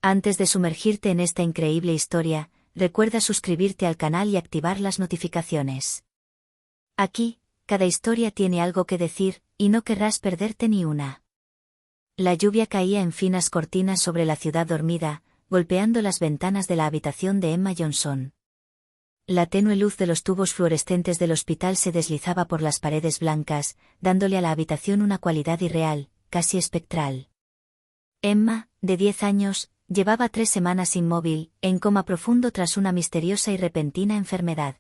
Antes de sumergirte en esta increíble historia, recuerda suscribirte al canal y activar las notificaciones. Aquí, cada historia tiene algo que decir, y no querrás perderte ni una. La lluvia caía en finas cortinas sobre la ciudad dormida, golpeando las ventanas de la habitación de Emma Johnson. La tenue luz de los tubos fluorescentes del hospital se deslizaba por las paredes blancas, dándole a la habitación una cualidad irreal, casi espectral. Emma, de 10 años, llevaba 3 semanas inmóvil, en coma profundo tras una misteriosa y repentina enfermedad.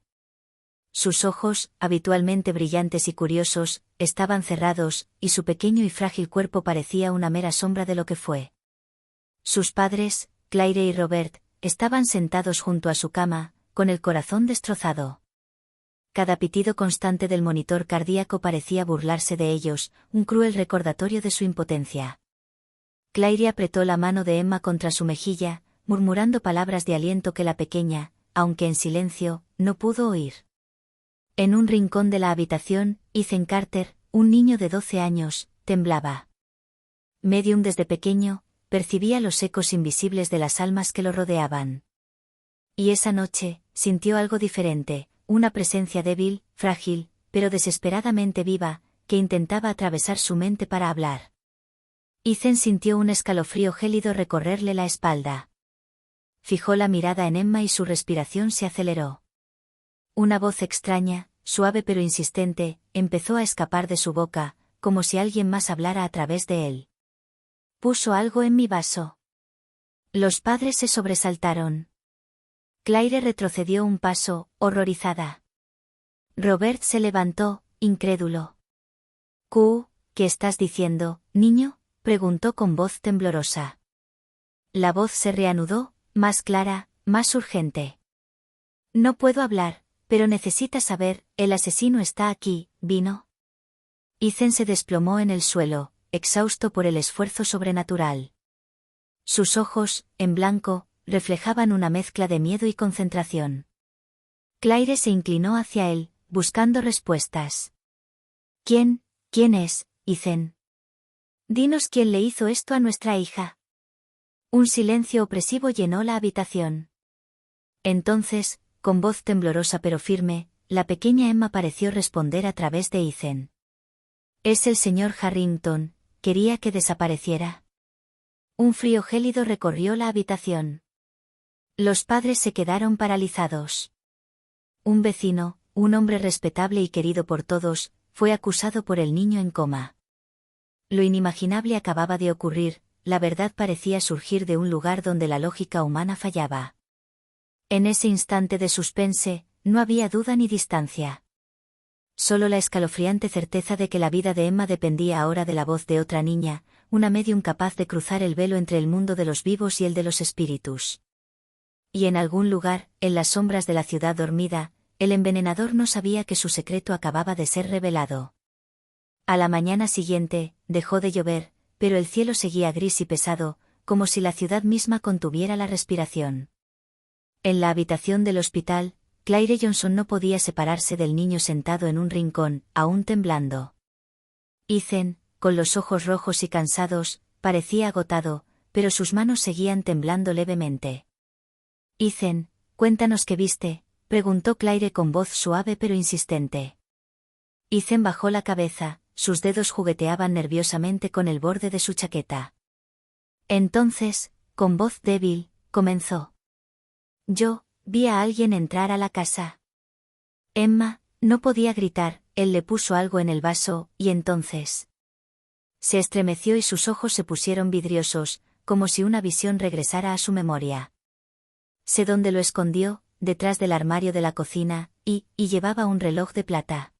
Sus ojos, habitualmente brillantes y curiosos, estaban cerrados, y su pequeño y frágil cuerpo parecía una mera sombra de lo que fue. Sus padres, Claire y Robert, estaban sentados junto a su cama, con el corazón destrozado. Cada pitido constante del monitor cardíaco parecía burlarse de ellos, un cruel recordatorio de su impotencia. Claire apretó la mano de Emma contra su mejilla, murmurando palabras de aliento que la pequeña, aunque en silencio, no pudo oír. En un rincón de la habitación, Ethan Carter, un niño de 12 años, temblaba. Medium desde pequeño, percibía los ecos invisibles de las almas que lo rodeaban. Y esa noche, sintió algo diferente, una presencia débil, frágil, pero desesperadamente viva, que intentaba atravesar su mente para hablar. Ethan sintió un escalofrío gélido recorrerle la espalda. Fijó la mirada en Emma y su respiración se aceleró. Una voz extraña, suave pero insistente, empezó a escapar de su boca, como si alguien más hablara a través de él. «Puso algo en mi vaso». Los padres se sobresaltaron. Claire retrocedió un paso, horrorizada. Robert se levantó, incrédulo. ¿Qué estás diciendo, niño?», preguntó con voz temblorosa. La voz se reanudó, más clara, más urgente. «No puedo hablar, pero necesitas saber, el asesino está aquí, ¿vino?». Ethan se desplomó en el suelo, exhausto por el esfuerzo sobrenatural. Sus ojos, en blanco, reflejaban una mezcla de miedo y concentración. Claire se inclinó hacia él, buscando respuestas. ¿Quién es, Ethan? Dinos quién le hizo esto a nuestra hija». Un silencio opresivo llenó la habitación. Entonces, con voz temblorosa pero firme, la pequeña Emma pareció responder a través de Ethan. «Es el señor Harrington, quería que desapareciera». Un frío gélido recorrió la habitación. Los padres se quedaron paralizados. Un vecino, un hombre respetable y querido por todos, fue acusado por el niño en coma. Lo inimaginable acababa de ocurrir, la verdad parecía surgir de un lugar donde la lógica humana fallaba. En ese instante de suspense, no había duda ni distancia. Solo la escalofriante certeza de que la vida de Emma dependía ahora de la voz de otra niña, una medium capaz de cruzar el velo entre el mundo de los vivos y el de los espíritus. Y en algún lugar, en las sombras de la ciudad dormida, el envenenador no sabía que su secreto acababa de ser revelado. A la mañana siguiente, dejó de llover, pero el cielo seguía gris y pesado, como si la ciudad misma contuviera la respiración. En la habitación del hospital, Claire Johnson no podía separarse del niño sentado en un rincón, aún temblando. Ethan, con los ojos rojos y cansados, parecía agotado, pero sus manos seguían temblando levemente. «Ethan, cuéntanos qué viste», preguntó Claire con voz suave pero insistente. Ethan bajó la cabeza, sus dedos jugueteaban nerviosamente con el borde de su chaqueta. Entonces, con voz débil, comenzó. «Yo vi a alguien entrar a la casa». Emma no podía gritar, él le puso algo en el vaso, y entonces. Se estremeció y sus ojos se pusieron vidriosos, como si una visión regresara a su memoria. Sé dónde lo escondió, detrás del armario de la cocina, y llevaba un reloj de plata.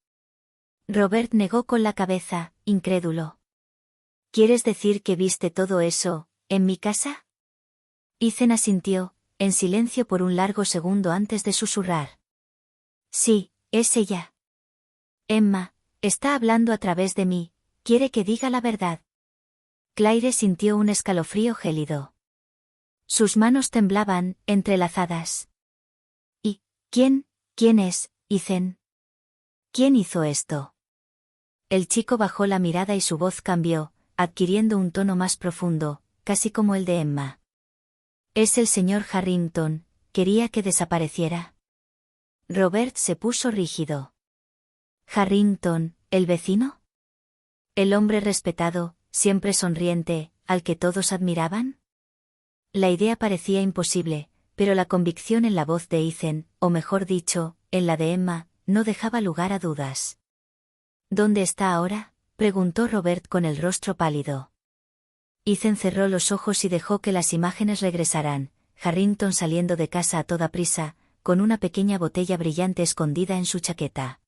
Robert negó con la cabeza, incrédulo. «¿Quieres decir que viste todo eso, en mi casa?». Ethan asintió, en silencio por un largo segundo antes de susurrar. «Sí, es ella. Emma, está hablando a través de mí, quiere que diga la verdad». Claire sintió un escalofrío gélido. Sus manos temblaban, entrelazadas. «¿Y quién es, Ethan? ¿Quién hizo esto?». El chico bajó la mirada y su voz cambió, adquiriendo un tono más profundo, casi como el de Emma. Es el señor Harrington, quería que desapareciera. Robert se puso rígido. ¿Harrington, el vecino? ¿El hombre respetado, siempre sonriente, al que todos admiraban? La idea parecía imposible, pero la convicción en la voz de Ethan, o mejor dicho, en la de Emma, no dejaba lugar a dudas. ¿Dónde está ahora?, preguntó Robert con el rostro pálido. Ethan cerró los ojos y dejó que las imágenes regresaran, Harrington saliendo de casa a toda prisa, con una pequeña botella brillante escondida en su chaqueta.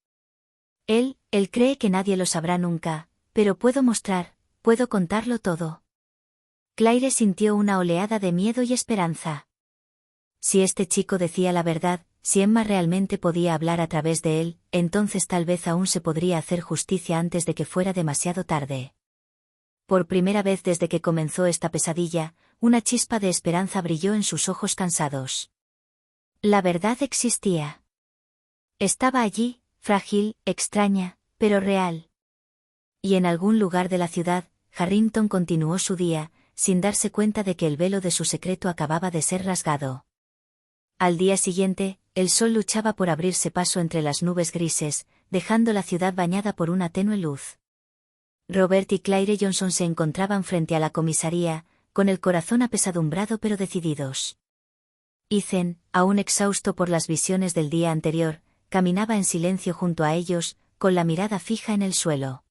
Él cree que nadie lo sabrá nunca, pero puedo contarlo todo. Claire sintió una oleada de miedo y esperanza. Si este chico decía la verdad, si Emma realmente podía hablar a través de él, entonces tal vez aún se podría hacer justicia antes de que fuera demasiado tarde. Por primera vez desde que comenzó esta pesadilla, una chispa de esperanza brilló en sus ojos cansados. La verdad existía. Estaba allí, frágil, extraña, pero real. Y en algún lugar de la ciudad, Harrington continuó su día, sin darse cuenta de que el velo de su secreto acababa de ser rasgado. Al día siguiente, el sol luchaba por abrirse paso entre las nubes grises, dejando la ciudad bañada por una tenue luz. Robert y Claire Johnson se encontraban frente a la comisaría, con el corazón apesadumbrado pero decididos. Ethan, aún exhausto por las visiones del día anterior, caminaba en silencio junto a ellos, con la mirada fija en el suelo.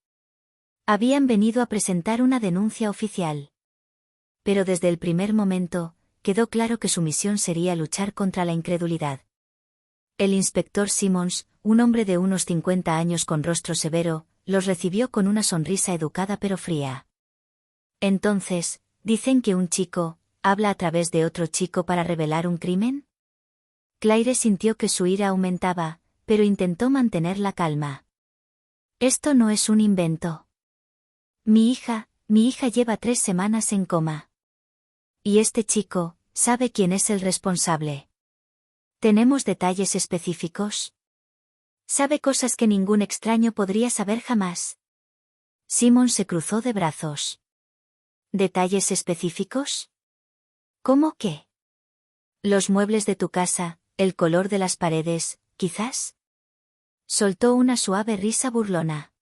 Habían venido a presentar una denuncia oficial. Pero desde el primer momento, quedó claro que su misión sería luchar contra la incredulidad. El inspector Simmons, un hombre de unos 50 años con rostro severo, los recibió con una sonrisa educada pero fría. Entonces, ¿dicen que un chico habla a través de otro chico para revelar un crimen? Claire sintió que su ira aumentaba, pero intentó mantener la calma. Esto no es un invento. Mi hija lleva 3 semanas en coma. Y este chico sabe quién es el responsable. ¿Tenemos detalles específicos? Sabe cosas que ningún extraño podría saber jamás. Simon se cruzó de brazos. ¿Detalles específicos? ¿Cómo qué? Los muebles de tu casa, el color de las paredes, quizás. Soltó una suave risa burlona.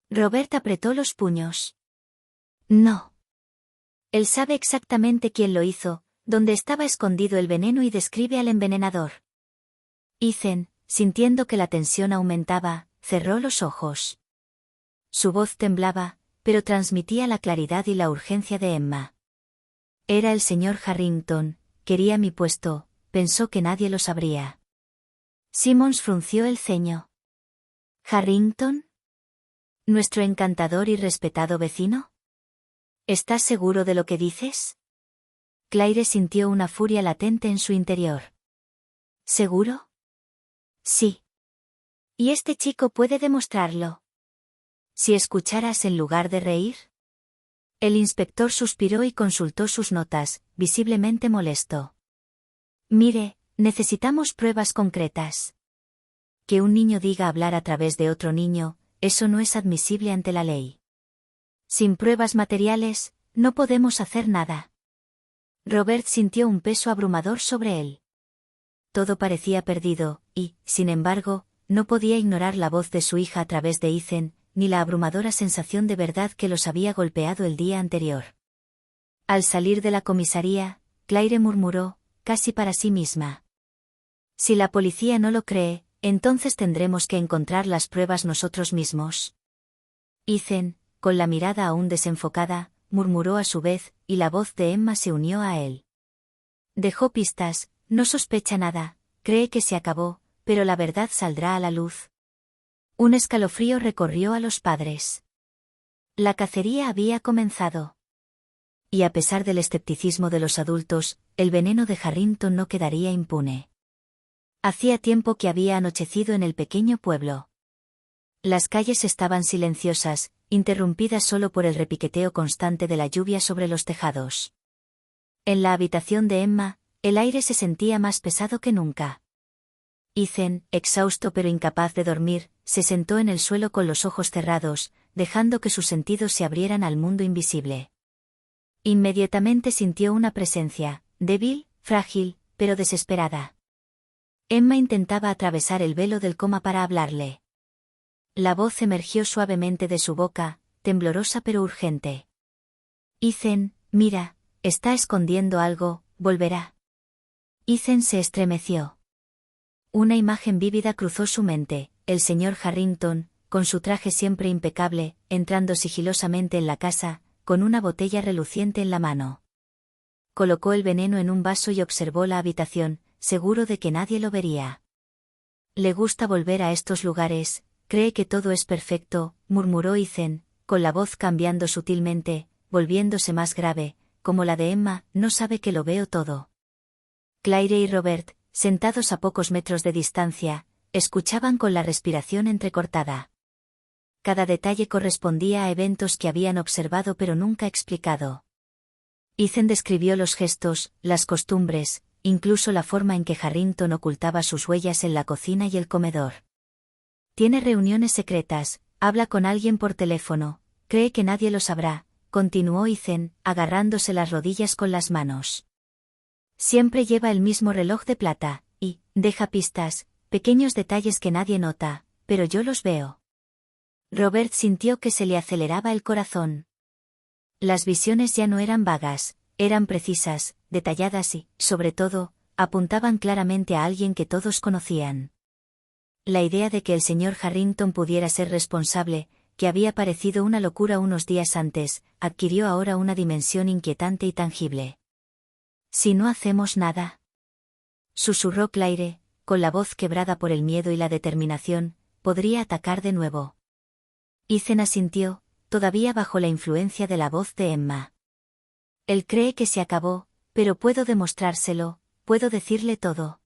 Robert apretó los puños. No. Él sabe exactamente quién lo hizo, dónde estaba escondido el veneno y describe al envenenador. Ethan, sintiendo que la tensión aumentaba, cerró los ojos. Su voz temblaba, pero transmitía la claridad y la urgencia de Emma. Era el señor Harrington, quería mi puesto, pensó que nadie lo sabría. Simmons frunció el ceño. ¿Harrington? ¿Nuestro encantador y respetado vecino? ¿Estás seguro de lo que dices? Claire sintió una furia latente en su interior. ¿Seguro? Sí. Y este chico puede demostrarlo. Si escucharas en lugar de reír. El inspector suspiró y consultó sus notas, visiblemente molesto. Mire, necesitamos pruebas concretas. Que un niño diga hablar a través de otro niño, eso no es admisible ante la ley. Sin pruebas materiales, no podemos hacer nada. Robert sintió un peso abrumador sobre él. Todo parecía perdido, y, sin embargo, no podía ignorar la voz de su hija a través de Ethan, ni la abrumadora sensación de verdad que los había golpeado el día anterior. Al salir de la comisaría, Claire murmuró, casi para sí misma. Si la policía no lo cree, entonces tendremos que encontrar las pruebas nosotros mismos. Ethan, con la mirada aún desenfocada, murmuró a su vez, y la voz de Emma se unió a él. Dejó pistas, no sospecha nada, cree que se acabó, pero la verdad saldrá a la luz. Un escalofrío recorrió a los padres. La cacería había comenzado. Y a pesar del escepticismo de los adultos, el veneno de Harrington no quedaría impune. Hacía tiempo que había anochecido en el pequeño pueblo. Las calles estaban silenciosas, interrumpidas solo por el repiqueteo constante de la lluvia sobre los tejados. En la habitación de Emma, el aire se sentía más pesado que nunca. Ethan, exhausto pero incapaz de dormir, se sentó en el suelo con los ojos cerrados, dejando que sus sentidos se abrieran al mundo invisible. Inmediatamente sintió una presencia, débil, frágil, pero desesperada. Emma intentaba atravesar el velo del coma para hablarle. La voz emergió suavemente de su boca, temblorosa pero urgente. Ethan, mira, está escondiendo algo, volverá. Ethan se estremeció. Una imagen vívida cruzó su mente, el señor Harrington, con su traje siempre impecable, entrando sigilosamente en la casa, con una botella reluciente en la mano. Colocó el veneno en un vaso y observó la habitación, seguro de que nadie lo vería. Le gusta volver a estos lugares, cree que todo es perfecto, murmuró Ethan, con la voz cambiando sutilmente, volviéndose más grave, como la de Emma, no sabe que lo veo todo. Claire y Robert, sentados a pocos metros de distancia, escuchaban con la respiración entrecortada. Cada detalle correspondía a eventos que habían observado pero nunca explicado. Ethan describió los gestos, las costumbres, incluso la forma en que Harrington ocultaba sus huellas en la cocina y el comedor. Tiene reuniones secretas, habla con alguien por teléfono, cree que nadie lo sabrá, continuó Ethan, agarrándose las rodillas con las manos. Siempre lleva el mismo reloj de plata, y deja pistas, pequeños detalles que nadie nota, pero yo los veo. Robert sintió que se le aceleraba el corazón. Las visiones ya no eran vagas, eran precisas, detalladas y, sobre todo, apuntaban claramente a alguien que todos conocían. La idea de que el señor Harrington pudiera ser responsable, que había parecido una locura unos días antes, adquirió ahora una dimensión inquietante y tangible. «Si no hacemos nada», susurró Claire, con la voz quebrada por el miedo y la determinación, «podría atacar de nuevo». Ethan asintió, todavía bajo la influencia de la voz de Emma. Él cree que se acabó, pero puedo demostrárselo, puedo decirle todo.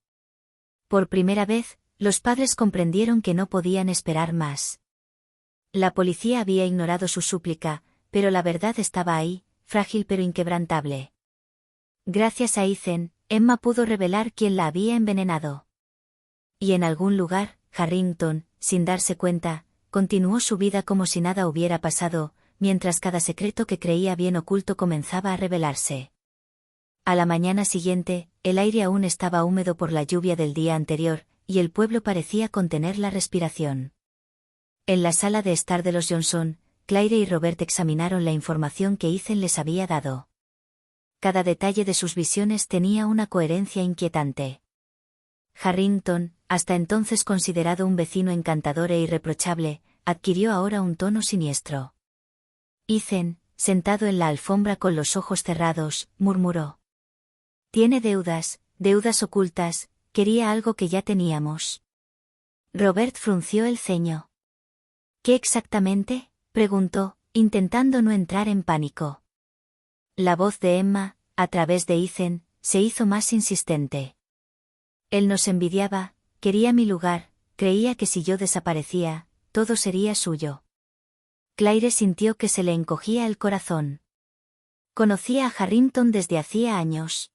Por primera vez, los padres comprendieron que no podían esperar más. La policía había ignorado su súplica, pero la verdad estaba ahí, frágil pero inquebrantable. Gracias a Ethan, Emma pudo revelar quién la había envenenado. Y en algún lugar, Harrington, sin darse cuenta, continuó su vida como si nada hubiera pasado, mientras cada secreto que creía bien oculto comenzaba a revelarse. A la mañana siguiente, el aire aún estaba húmedo por la lluvia del día anterior, y el pueblo parecía contener la respiración. En la sala de estar de los Johnson, Claire y Robert examinaron la información que Ethan les había dado. Cada detalle de sus visiones tenía una coherencia inquietante. Harrington, hasta entonces considerado un vecino encantador e irreprochable, adquirió ahora un tono siniestro. Ethan, sentado en la alfombra con los ojos cerrados, murmuró. «Tiene deudas, deudas ocultas, quería algo que ya teníamos». Robert frunció el ceño. «¿Qué exactamente?», preguntó, intentando no entrar en pánico. La voz de Emma, a través de Ethan, se hizo más insistente. «Él nos envidiaba, quería mi lugar, creía que si yo desaparecía, todo sería suyo». Claire sintió que se le encogía el corazón. Conocía a Harrington desde hacía años.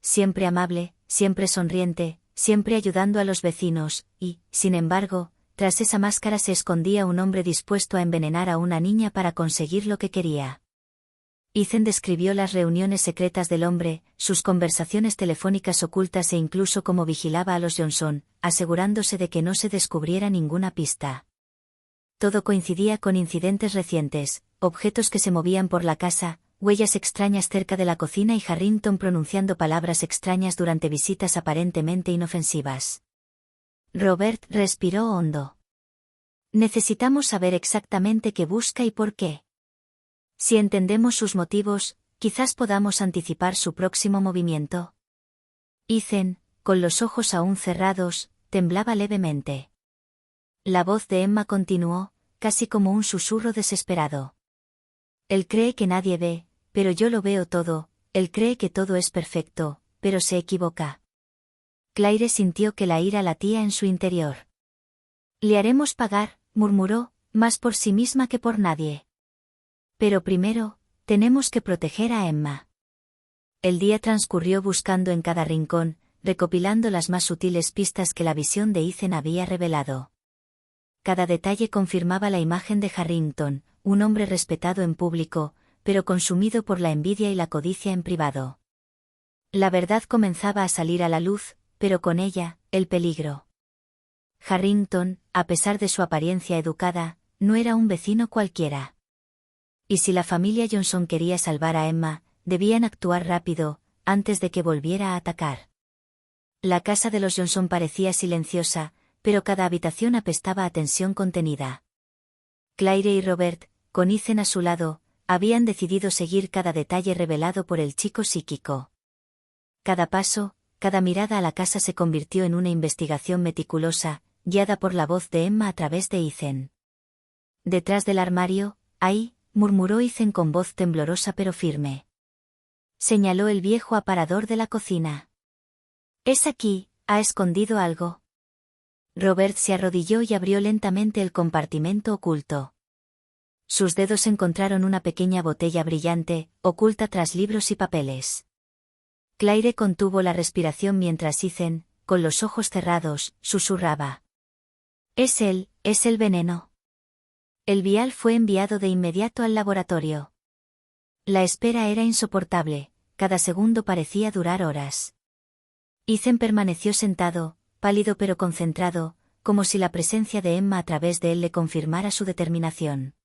Siempre amable, siempre sonriente, siempre ayudando a los vecinos, y, sin embargo, tras esa máscara se escondía un hombre dispuesto a envenenar a una niña para conseguir lo que quería. Ethan describió las reuniones secretas del hombre, sus conversaciones telefónicas ocultas e incluso cómo vigilaba a los Johnson, asegurándose de que no se descubriera ninguna pista. Todo coincidía con incidentes recientes, objetos que se movían por la casa, huellas extrañas cerca de la cocina y Harrington pronunciando palabras extrañas durante visitas aparentemente inofensivas. Robert respiró hondo. «Necesitamos saber exactamente qué busca y por qué. Si entendemos sus motivos, quizás podamos anticipar su próximo movimiento». Ethan, con los ojos aún cerrados, temblaba levemente. La voz de Emma continuó, casi como un susurro desesperado. «Él cree que nadie ve, pero yo lo veo todo, él cree que todo es perfecto, pero se equivoca». Claire sintió que la ira latía en su interior. «Le haremos pagar», murmuró, «más por sí misma que por nadie. Pero primero, tenemos que proteger a Emma». El día transcurrió buscando en cada rincón, recopilando las más sutiles pistas que la visión de Ethan había revelado. Cada detalle confirmaba la imagen de Harrington, un hombre respetado en público, pero consumido por la envidia y la codicia en privado. La verdad comenzaba a salir a la luz, pero con ella, el peligro. Harrington, a pesar de su apariencia educada, no era un vecino cualquiera. Y si la familia Johnson quería salvar a Emma, debían actuar rápido, antes de que volviera a atacar. La casa de los Johnson parecía silenciosa, pero cada habitación apestaba a tensión contenida. Claire y Robert, con Ethan a su lado, habían decidido seguir cada detalle revelado por el chico psíquico. Cada paso, cada mirada a la casa se convirtió en una investigación meticulosa, guiada por la voz de Emma a través de Ethan. Detrás del armario, ahí, murmuró Ethan con voz temblorosa pero firme. Señaló el viejo aparador de la cocina. «Es aquí, ha escondido algo». Robert se arrodilló y abrió lentamente el compartimento oculto. Sus dedos encontraron una pequeña botella brillante, oculta tras libros y papeles. Claire contuvo la respiración mientras Ethan, con los ojos cerrados, susurraba. «Es el veneno». El vial fue enviado de inmediato al laboratorio. La espera era insoportable, cada segundo parecía durar horas. Ethan permaneció sentado, pálido pero concentrado, como si la presencia de Emma a través de él le confirmara su determinación.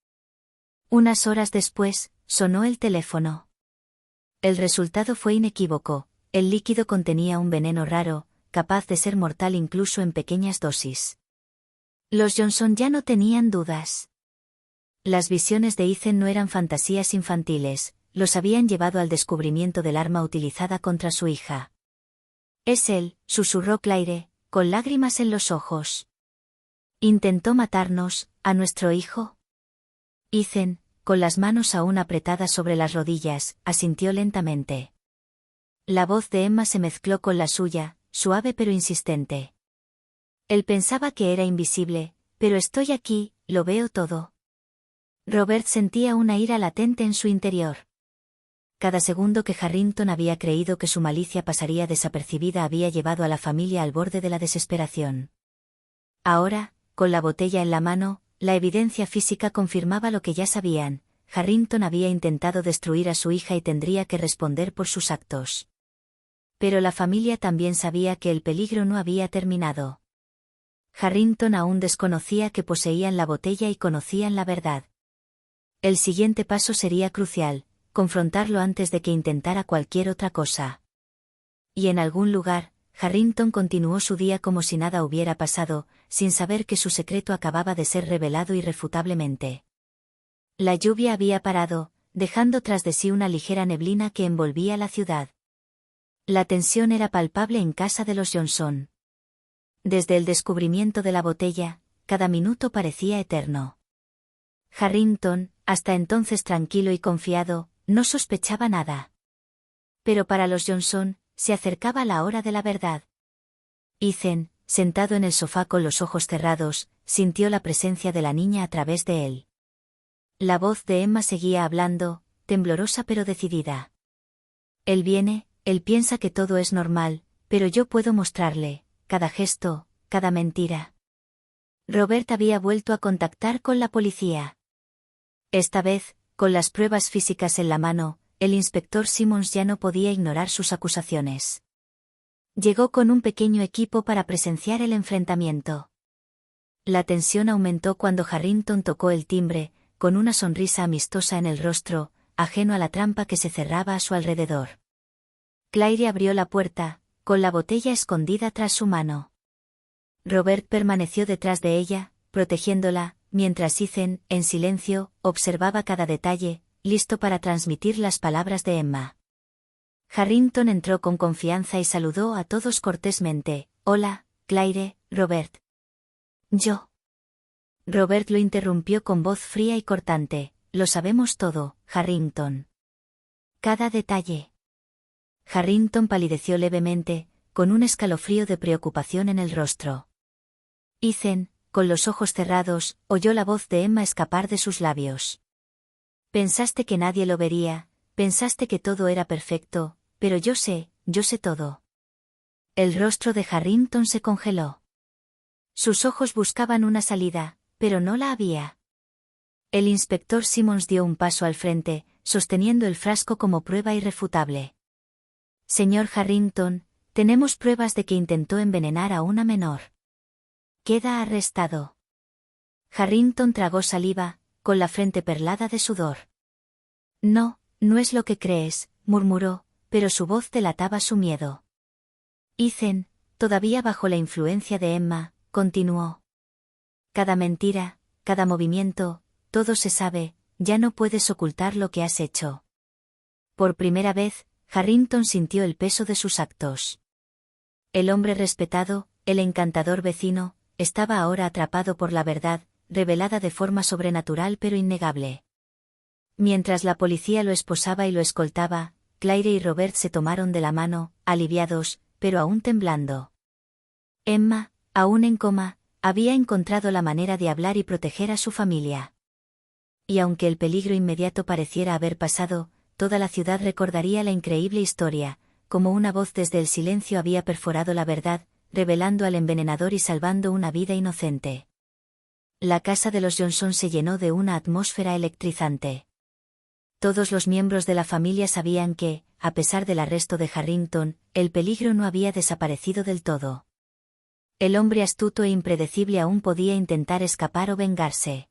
Unas horas después, sonó el teléfono. El resultado fue inequívoco, el líquido contenía un veneno raro, capaz de ser mortal incluso en pequeñas dosis. Los Johnson ya no tenían dudas. Las visiones de Ethan no eran fantasías infantiles, los habían llevado al descubrimiento del arma utilizada contra su hija. «Es él», susurró Claire, con lágrimas en los ojos. «¿Intentó matarnos, a nuestro hijo?» Ethan, con las manos aún apretadas sobre las rodillas, asintió lentamente. La voz de Emma se mezcló con la suya, suave pero insistente. «Él pensaba que era invisible, pero estoy aquí, lo veo todo». Robert sentía una ira latente en su interior. Cada segundo que Harrington había creído que su malicia pasaría desapercibida había llevado a la familia al borde de la desesperación. Ahora, con la botella en la mano, la evidencia física confirmaba lo que ya sabían: Harrington había intentado destruir a su hija y tendría que responder por sus actos. Pero la familia también sabía que el peligro no había terminado. Harrington aún desconocía que poseían la botella y conocían la verdad. El siguiente paso sería crucial: confrontarlo antes de que intentara cualquier otra cosa. Y en algún lugar, Harrington continuó su día como si nada hubiera pasado, sin saber que su secreto acababa de ser revelado irrefutablemente. La lluvia había parado, dejando tras de sí una ligera neblina que envolvía la ciudad. La tensión era palpable en casa de los Johnson. Desde el descubrimiento de la botella, cada minuto parecía eterno. Harrington, hasta entonces tranquilo y confiado, no sospechaba nada. Pero para los Johnson, se acercaba la hora de la verdad. Ethan, sentado en el sofá con los ojos cerrados, sintió la presencia de la niña a través de él. La voz de Emma seguía hablando, temblorosa pero decidida. «Él viene, él piensa que todo es normal, pero yo puedo mostrarle, cada gesto, cada mentira». Robert había vuelto a contactar con la policía. Esta vez, con las pruebas físicas en la mano, el inspector Simmons ya no podía ignorar sus acusaciones. Llegó con un pequeño equipo para presenciar el enfrentamiento. La tensión aumentó cuando Harrington tocó el timbre, con una sonrisa amistosa en el rostro, ajeno a la trampa que se cerraba a su alrededor. Claire abrió la puerta, con la botella escondida tras su mano. Robert permaneció detrás de ella, protegiéndola, mientras Ethan, en silencio, observaba cada detalle, listo para transmitir las palabras de Emma. Harrington entró con confianza y saludó a todos cortésmente. «Hola, Claire, Robert». «¿Yo?». Robert lo interrumpió con voz fría y cortante. «Lo sabemos todo, Harrington. Cada detalle». Harrington palideció levemente, con un escalofrío de preocupación en el rostro. Ethan, con los ojos cerrados, oyó la voz de Emma escapar de sus labios. «Pensaste que nadie lo vería, pensaste que todo era perfecto, pero yo sé todo». El rostro de Harrington se congeló. Sus ojos buscaban una salida, pero no la había. El inspector Simmons dio un paso al frente, sosteniendo el frasco como prueba irrefutable. Señor Harrington, tenemos pruebas de que intentó envenenar a una menor. Queda arrestado. Harrington tragó saliva, con la frente perlada de sudor. No, no es lo que crees, murmuró, pero su voz delataba su miedo. Ethan, todavía bajo la influencia de Emma, continuó. Cada mentira, cada movimiento, todo se sabe, ya no puedes ocultar lo que has hecho. Por primera vez, Harrington sintió el peso de sus actos. El hombre respetado, el encantador vecino, estaba ahora atrapado por la verdad, revelada de forma sobrenatural pero innegable. Mientras la policía lo esposaba y lo escoltaba, Claire y Robert se tomaron de la mano, aliviados, pero aún temblando. Emma, aún en coma, había encontrado la manera de hablar y proteger a su familia. Y aunque el peligro inmediato pareciera haber pasado, toda la ciudad recordaría la increíble historia, como una voz desde el silencio había perforado la verdad, revelando al envenenador y salvando una vida inocente. La casa de los Johnson se llenó de una atmósfera electrizante. Todos los miembros de la familia sabían que, a pesar del arresto de Harrington, el peligro no había desaparecido del todo. El hombre astuto e impredecible aún podía intentar escapar o vengarse.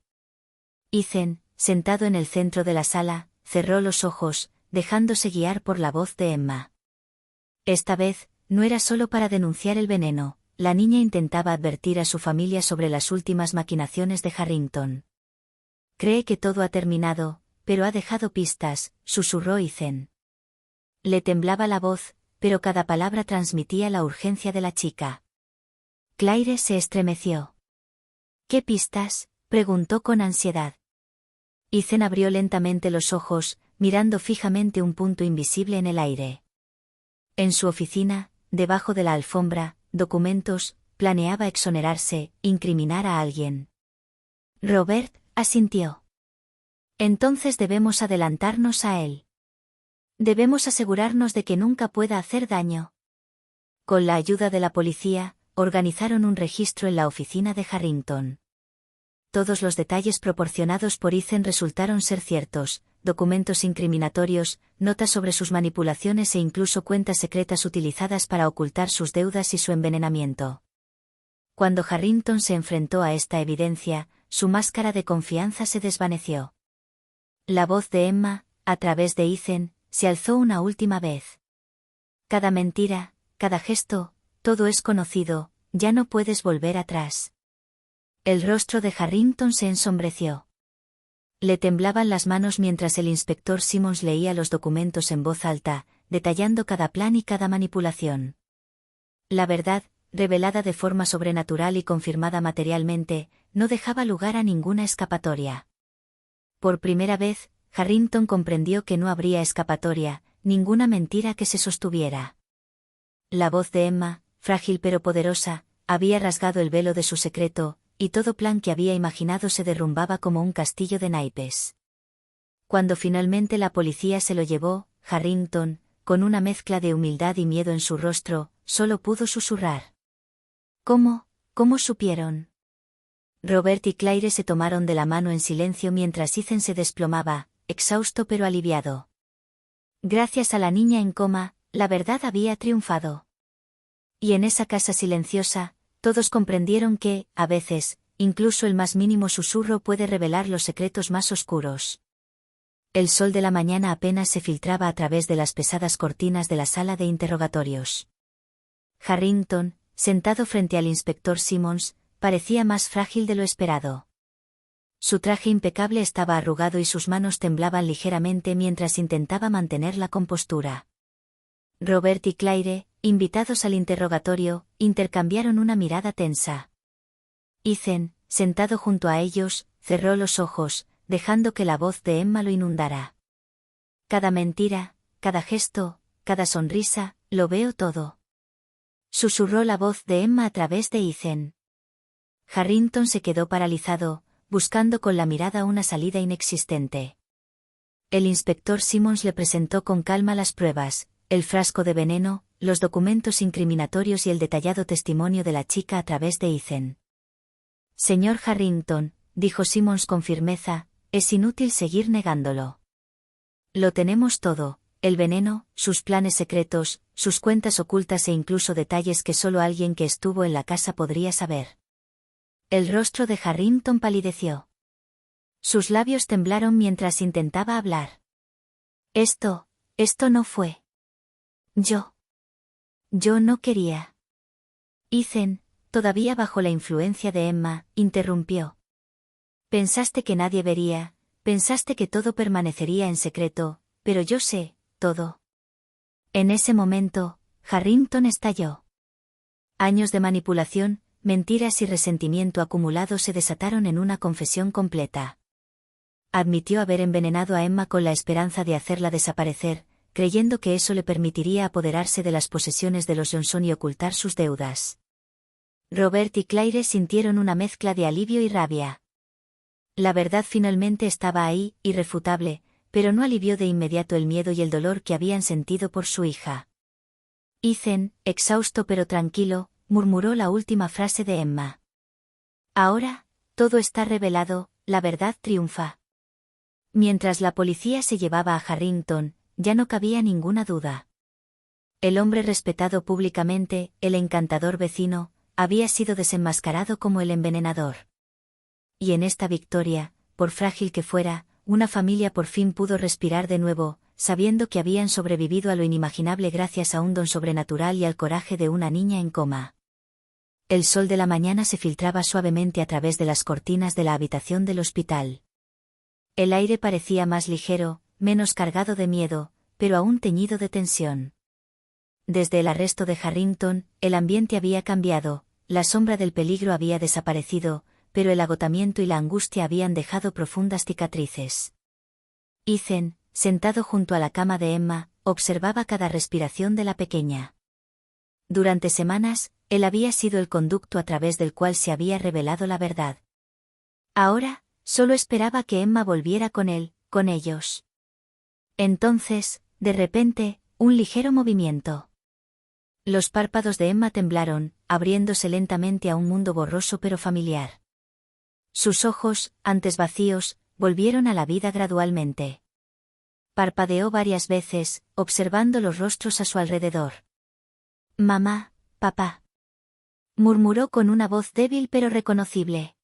Ethan, sentado en el centro de la sala, cerró los ojos, dejándose guiar por la voz de Emma. Esta vez, no era solo para denunciar el veneno, la niña intentaba advertir a su familia sobre las últimas maquinaciones de Harrington. Cree que todo ha terminado, pero ha dejado pistas, susurró Ethan. Le temblaba la voz, pero cada palabra transmitía la urgencia de la chica. Claire se estremeció. ¿Qué pistas?, preguntó con ansiedad. Ethan abrió lentamente los ojos, mirando fijamente un punto invisible en el aire. En su oficina, debajo de la alfombra, documentos, planeaba exonerarse, incriminar a alguien. Robert asintió. Entonces debemos adelantarnos a él. Debemos asegurarnos de que nunca pueda hacer daño. Con la ayuda de la policía, organizaron un registro en la oficina de Harrington. Todos los detalles proporcionados por Ethan resultaron ser ciertos, documentos incriminatorios, notas sobre sus manipulaciones e incluso cuentas secretas utilizadas para ocultar sus deudas y su envenenamiento. Cuando Harrington se enfrentó a esta evidencia, su máscara de confianza se desvaneció. La voz de Emma, a través de Ethan, se alzó una última vez. Cada mentira, cada gesto, todo es conocido, ya no puedes volver atrás. El rostro de Harrington se ensombreció. Le temblaban las manos mientras el inspector Simmons leía los documentos en voz alta, detallando cada plan y cada manipulación. La verdad, revelada de forma sobrenatural y confirmada materialmente, no dejaba lugar a ninguna escapatoria. Por primera vez, Harrington comprendió que no habría escapatoria, ninguna mentira que se sostuviera. La voz de Emma, frágil pero poderosa, había rasgado el velo de su secreto, y todo plan que había imaginado se derrumbaba como un castillo de naipes. Cuando finalmente la policía se lo llevó, Harrington, con una mezcla de humildad y miedo en su rostro, solo pudo susurrar. ¿Cómo supieron? Robert y Claire se tomaron de la mano en silencio mientras Ethan se desplomaba, exhausto pero aliviado. Gracias a la niña en coma, la verdad había triunfado. Y en esa casa silenciosa, todos comprendieron que, a veces, incluso el más mínimo susurro puede revelar los secretos más oscuros. El sol de la mañana apenas se filtraba a través de las pesadas cortinas de la sala de interrogatorios. Harrington, sentado frente al inspector Simmons, parecía más frágil de lo esperado. Su traje impecable estaba arrugado y sus manos temblaban ligeramente mientras intentaba mantener la compostura. Robert y Claire, invitados al interrogatorio, intercambiaron una mirada tensa. Ethan, sentado junto a ellos, cerró los ojos, dejando que la voz de Emma lo inundara. Cada mentira, cada gesto, cada sonrisa, lo veo todo. Susurró la voz de Emma a través de Ethan. Harrington se quedó paralizado, buscando con la mirada una salida inexistente. El inspector Simmons le presentó con calma las pruebas, el frasco de veneno, los documentos incriminatorios y el detallado testimonio de la chica a través de Ethan. Señor Harrington, dijo Simmons con firmeza, es inútil seguir negándolo. Lo tenemos todo, el veneno, sus planes secretos, sus cuentas ocultas e incluso detalles que solo alguien que estuvo en la casa podría saber. El rostro de Harrington palideció. Sus labios temblaron mientras intentaba hablar. Esto no fue. Yo no quería. Ethan, todavía bajo la influencia de Emma, interrumpió. Pensaste que nadie vería, pensaste que todo permanecería en secreto, pero yo sé, todo. En ese momento, Harrington estalló. Años de manipulación, mentiras y resentimiento acumulado se desataron en una confesión completa. Admitió haber envenenado a Emma con la esperanza de hacerla desaparecer, creyendo que eso le permitiría apoderarse de las posesiones de los Johnson y ocultar sus deudas. Robert y Claire sintieron una mezcla de alivio y rabia. La verdad finalmente estaba ahí, irrefutable, pero no alivió de inmediato el miedo y el dolor que habían sentido por su hija. Ethan, exhausto pero tranquilo, murmuró la última frase de Emma. Ahora, todo está revelado, la verdad triunfa. Mientras la policía se llevaba a Harrington, ya no cabía ninguna duda. El hombre respetado públicamente, el encantador vecino, había sido desenmascarado como el envenenador. Y en esta victoria, por frágil que fuera, una familia por fin pudo respirar de nuevo, sabiendo que habían sobrevivido a lo inimaginable gracias a un don sobrenatural y al coraje de una niña en coma. El sol de la mañana se filtraba suavemente a través de las cortinas de la habitación del hospital. El aire parecía más ligero, menos cargado de miedo, pero aún teñido de tensión. Desde el arresto de Harrington, el ambiente había cambiado, la sombra del peligro había desaparecido, pero el agotamiento y la angustia habían dejado profundas cicatrices. Ethan, sentado junto a la cama de Emma, observaba cada respiración de la pequeña. Durante semanas, él había sido el conducto a través del cual se había revelado la verdad. Ahora, solo esperaba que Emma volviera con él, con ellos. Entonces, de repente, un ligero movimiento. Los párpados de Emma temblaron, abriéndose lentamente a un mundo borroso pero familiar. Sus ojos, antes vacíos, volvieron a la vida gradualmente. Parpadeó varias veces, observando los rostros a su alrededor. «Mamá, papá», murmuró con una voz débil pero reconocible.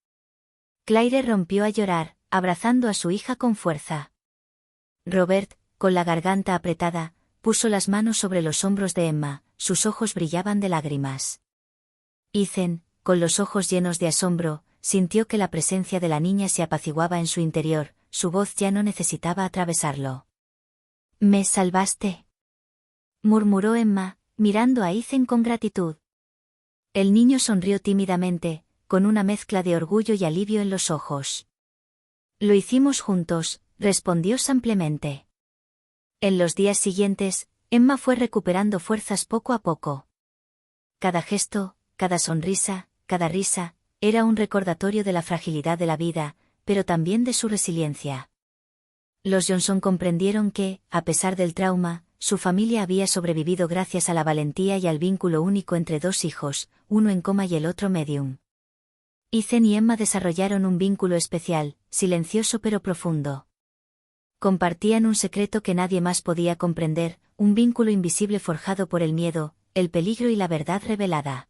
Claire rompió a llorar, abrazando a su hija con fuerza. Robert, con la garganta apretada, puso las manos sobre los hombros de Emma, sus ojos brillaban de lágrimas. Ethan, con los ojos llenos de asombro, sintió que la presencia de la niña se apaciguaba en su interior, su voz ya no necesitaba atravesarlo. «¿Me salvaste?», murmuró Emma, mirando a Ethan con gratitud. El niño sonrió tímidamente, con una mezcla de orgullo y alivio en los ojos. «Lo hicimos juntos», respondió simplemente. En los días siguientes, Emma fue recuperando fuerzas poco a poco. Cada gesto, cada sonrisa, cada risa, era un recordatorio de la fragilidad de la vida, pero también de su resiliencia. Los Johnson comprendieron que, a pesar del trauma, su familia había sobrevivido gracias a la valentía y al vínculo único entre dos hijos, uno en coma y el otro medium. Ethan y Emma desarrollaron un vínculo especial, silencioso pero profundo. Compartían un secreto que nadie más podía comprender, un vínculo invisible forjado por el miedo, el peligro y la verdad revelada.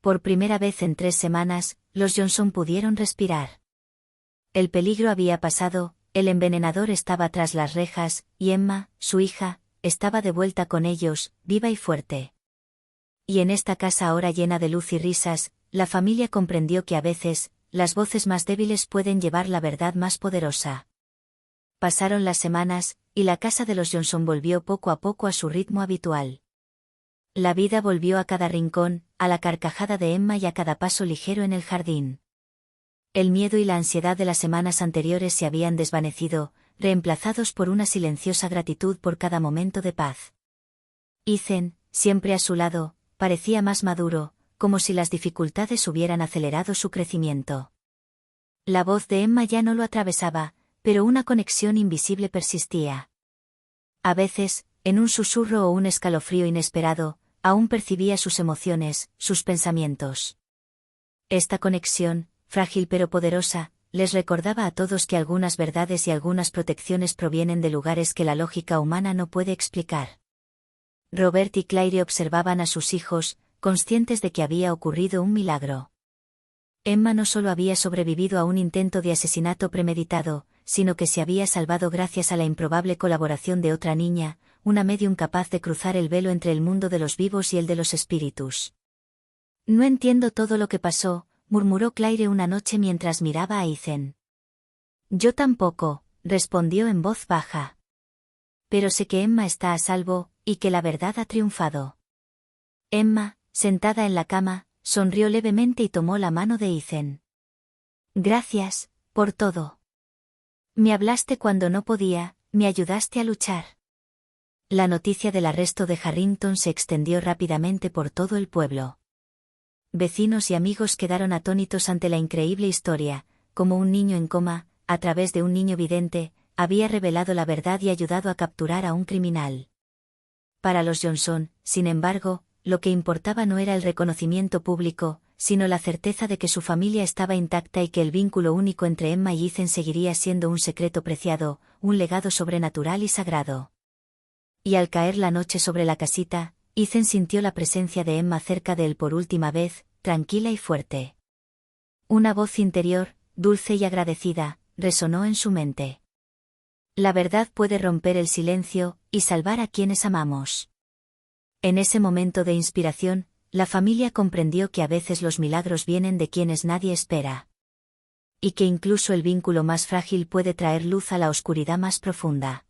Por primera vez en 3 semanas, los Johnson pudieron respirar. El peligro había pasado, el envenenador estaba tras las rejas, y Emma, su hija, estaba de vuelta con ellos, viva y fuerte. Y en esta casa ahora llena de luz y risas, la familia comprendió que a veces, las voces más débiles pueden llevar la verdad más poderosa. Pasaron las semanas, y la casa de los Johnson volvió poco a poco a su ritmo habitual. La vida volvió a cada rincón, a la carcajada de Emma y a cada paso ligero en el jardín. El miedo y la ansiedad de las semanas anteriores se habían desvanecido, reemplazados por una silenciosa gratitud por cada momento de paz. Ethan, siempre a su lado, parecía más maduro, como si las dificultades hubieran acelerado su crecimiento. La voz de Emma ya no lo atravesaba, pero una conexión invisible persistía. A veces, en un susurro o un escalofrío inesperado, aún percibía sus emociones, sus pensamientos. Esta conexión, frágil pero poderosa, les recordaba a todos que algunas verdades y algunas protecciones provienen de lugares que la lógica humana no puede explicar. Robert y Claire observaban a sus hijos, conscientes de que había ocurrido un milagro. Emma no solo había sobrevivido a un intento de asesinato premeditado, sino que se había salvado gracias a la improbable colaboración de otra niña, una medium capaz de cruzar el velo entre el mundo de los vivos y el de los espíritus. No entiendo todo lo que pasó, murmuró Claire una noche mientras miraba a Ethan. Yo tampoco, respondió en voz baja. Pero sé que Emma está a salvo, y que la verdad ha triunfado. Emma, sentada en la cama, sonrió levemente y tomó la mano de Ethan. Gracias, por todo. Me hablaste cuando no podía, me ayudaste a luchar. La noticia del arresto de Harrington se extendió rápidamente por todo el pueblo. Vecinos y amigos quedaron atónitos ante la increíble historia, como un niño en coma, a través de un niño vidente, había revelado la verdad y ayudado a capturar a un criminal. Para los Johnson, sin embargo, lo que importaba no era el reconocimiento público, sino la certeza de que su familia estaba intacta y que el vínculo único entre Emma y Ethan seguiría siendo un secreto preciado, un legado sobrenatural y sagrado. Y al caer la noche sobre la casita, Ethan sintió la presencia de Emma cerca de él por última vez, tranquila y fuerte. Una voz interior, dulce y agradecida, resonó en su mente. La verdad puede romper el silencio, y salvar a quienes amamos. En ese momento de inspiración, la familia comprendió que a veces los milagros vienen de quienes nadie espera. Y que incluso el vínculo más frágil puede traer luz a la oscuridad más profunda.